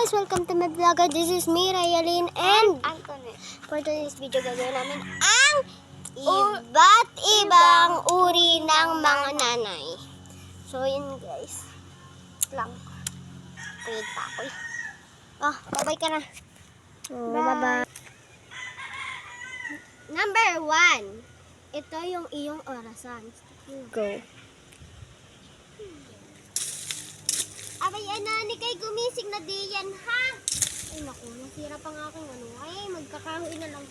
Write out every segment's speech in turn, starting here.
guys! Welcome to my vlog. This is me, Rayalyn, and Antoinette. for today's video, gagawin namin ang iba't ibang uri ng mga nanay. So, yun guys. Lang. Puyod pa ako eh. Oh, bye-bye ka na. Oh, bye-bye. Number 1. Ito yung iyong orasan. Go. Abay, ni kay gumising na diyan, ha? Ay, naku, nasira pa nga aking ano. Ay, magkakahoy na lang.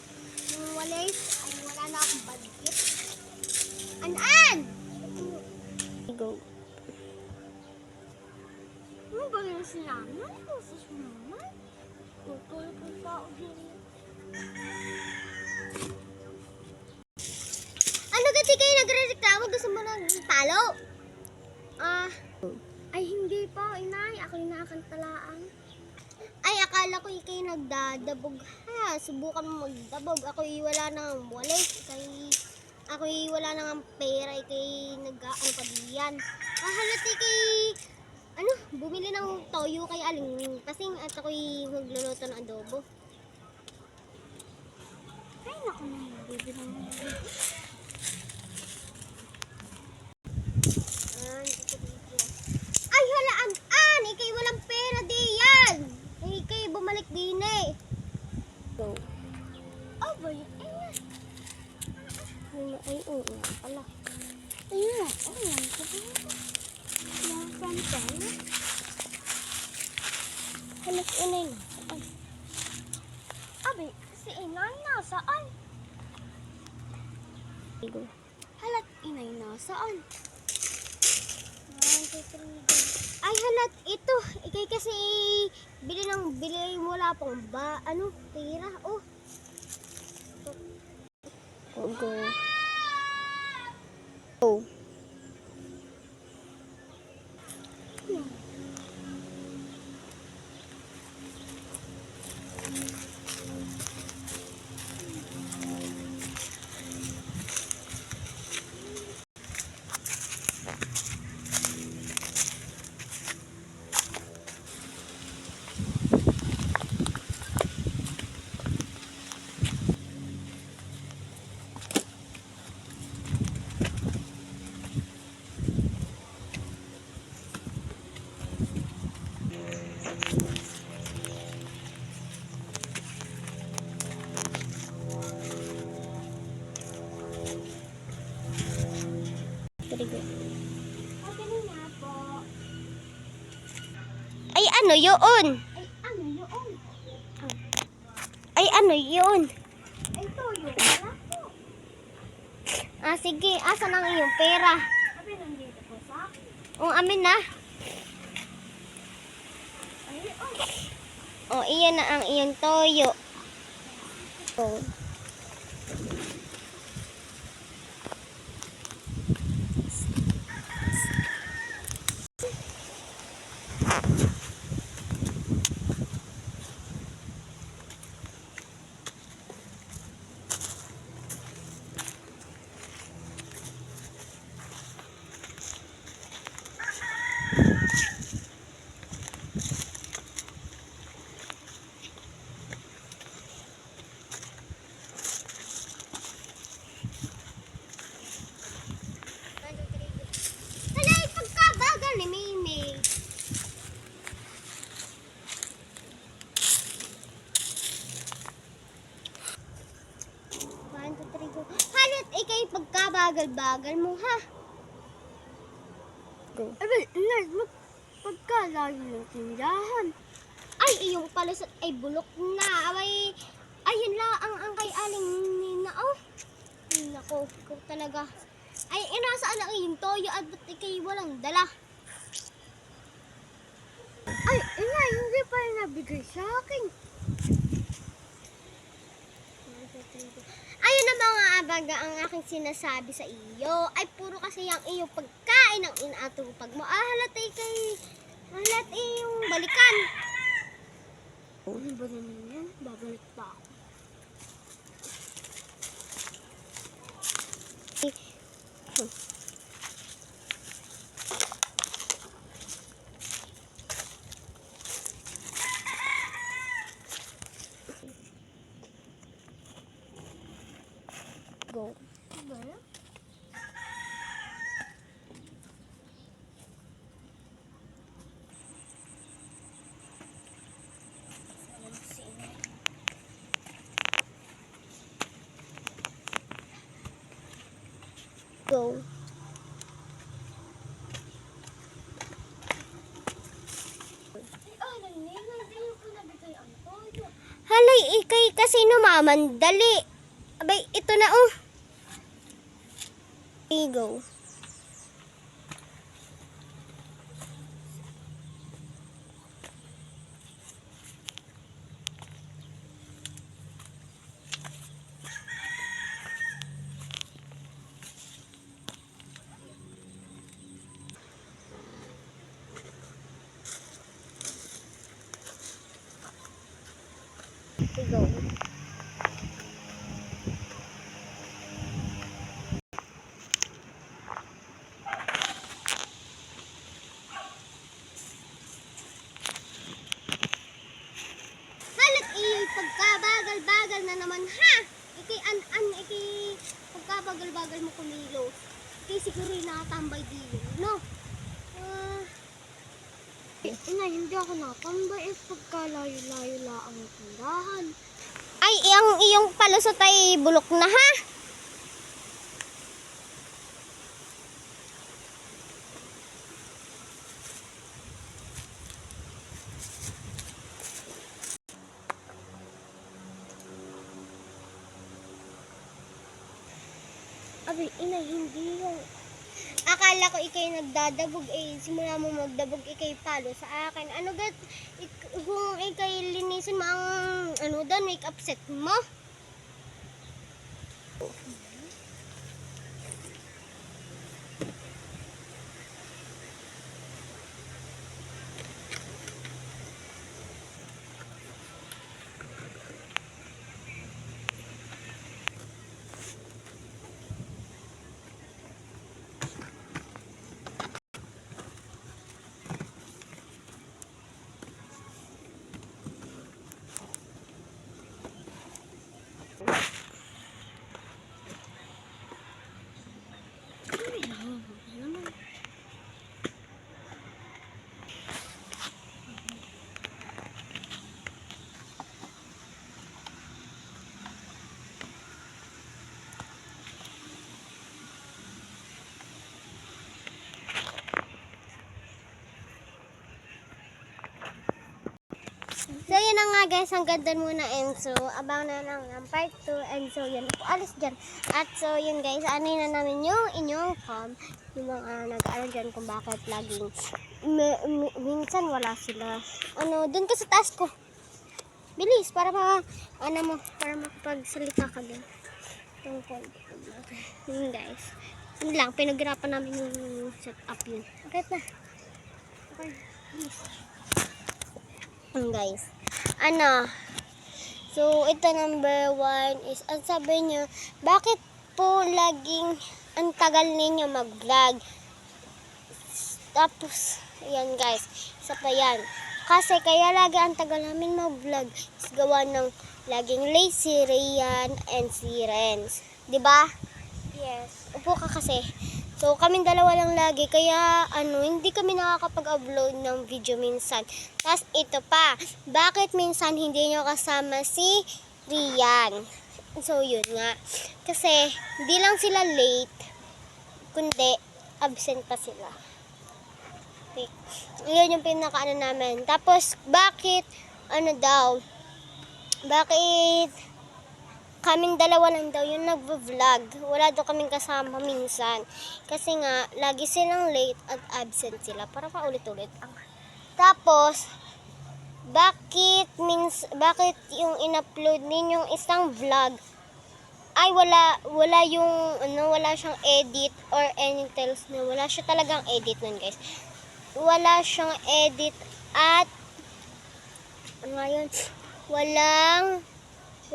Yung walis, ay wala na akong budget. An! Go. Ano ba yung sinama? Ano sa sinama? Tutulog ang tao din. Ano kasi kayo nagre-reklamo? Gusto mo nang talo? Ay, hindi pa, inay. Ako yung nakakantalaang. Ay, akala ko ikay nagdadabog. Ha, subukan mo magdabog. Ako wala nang walis. Ako wala nang pera. Ikay nag-ano pa diyan. Halat ikay, bumili ng toyo kay Aling Pasing at ako'y magluluto ng adobo. Ay, naku naman. Bibili ng ay, halaan! Ikay walang pera diyan! Ikay bumalik din eh. Go. Oh, boy. Ay, oo nga pala. Ayun, ayun. Nasaan tayo? Halos inay na. Saan? Abay, si inay nasaan? Go. Halat inay nasaan? Ay, halat, ito. Ikay kasi bili mula pang pera. Oh. Go. Oh. Ay, ano yun? Ay, ano yun? Ay, toyo. Sige. Asa nang iyong pera? Amin, nandito po sa akin. Amin na. Ay, iyan na ang iyong toyo. Oh. Halit ikay pagkabagal-bagal mo, ha? Go. Pagkalayo ng tindahan. Ay, iyong palusot ay bulok na. Ayun lang ang kay Aling Nina. Oh. Ay, nako, ikaw talaga. Ay, inasaan ang iyong toyo at ba't ikay walang dala? Ay, hindi pa rin nabigay sa akin. Ayun na mga abaga ang aking sinasabi sa iyo. Ay puro kasi yung iyong pagkain ang inaatupag mo. Halat yung balikan. Ano ba naman yan? Babalik pa ako. Go. Go. Halay, ikay kasi namamandali. Abay, ito na oh. Okay, go. Okay, go. Halat iyay pagkabagal-bagal na naman ha. Ikay pagkabagal-bagal mo kumilo. Ikay siguro yung nakatambay dito, no? Ina, hindi ako nakatambay. Pagkalayo-layo lang ang tindahan. Ay, ang iyong palusot ay bulok na ha. Abi, ina, hindi yung... Akala ko ikay nagdadabog eh. Simula mo magdabog ikay palo sa akin. Ano gat, kung ikay linisin mo ang ano doon, make up set mo? So, yun na nga guys. Ang ganda muna. And so, abang na lang ng part 2. And so, yun. Alis dyan. At so, yun guys. Ano na namin yung inyong yung mga nag-aaral dyan kung bakit laging minsan wala sila. Ano, dun ka sa taas ko. Bilis. Para para makapagsalita ka din. Tungkol. Yun guys. Yun lang. Pinaghirapan namin yung setup yun. Okay na. Okay. Bilis. Guys, so ito number 1 is, ang sabi niyo, bakit po laging ang tagal ninyo mag-vlog? Tapos, yan guys, isa pa yan. Kasi kaya lagi ang tagal namin mag-vlog is gawa ng laging late si Rian and si Renz. Diba? Yes. Upo ka kasi. So, kaming dalawa lang lagi. Kaya, hindi kami nakakapag-upload ng video minsan. Tapos, ito pa. Bakit minsan hindi nyo kasama si Rian? So, yun nga. Kasi, hindi lang sila late, kundi absent pa sila. Okay. Yun yung pinaka namin. Tapos, bakit kaming dalawa lang daw yung nagvo-vlog. Wala daw kaming kasama minsan. Kasi nga, lagi silang late at absent sila. Para paulit-ulit. Tapos, bakit yung in-upload ninyong isang vlog ay wala siyang edit or anything else na wala siya talagang edit nun guys. Wala siyang edit at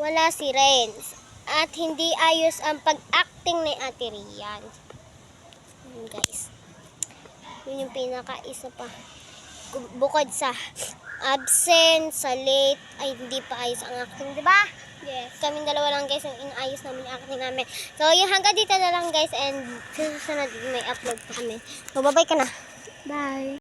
wala si Renz. At hindi ayos ang pag-acting ni Ate Rian. Guys. Yun yung pinaka-isa pa. Bukod sa absent, sa late, ay hindi pa ayos ang acting, di ba? Yes. Kaming dalawa lang guys ang inaayos namin yung acting namin. So, yung hanggang dito na lang guys and sa susunod may upload pa kami. So, bye-bye ka na. Bye.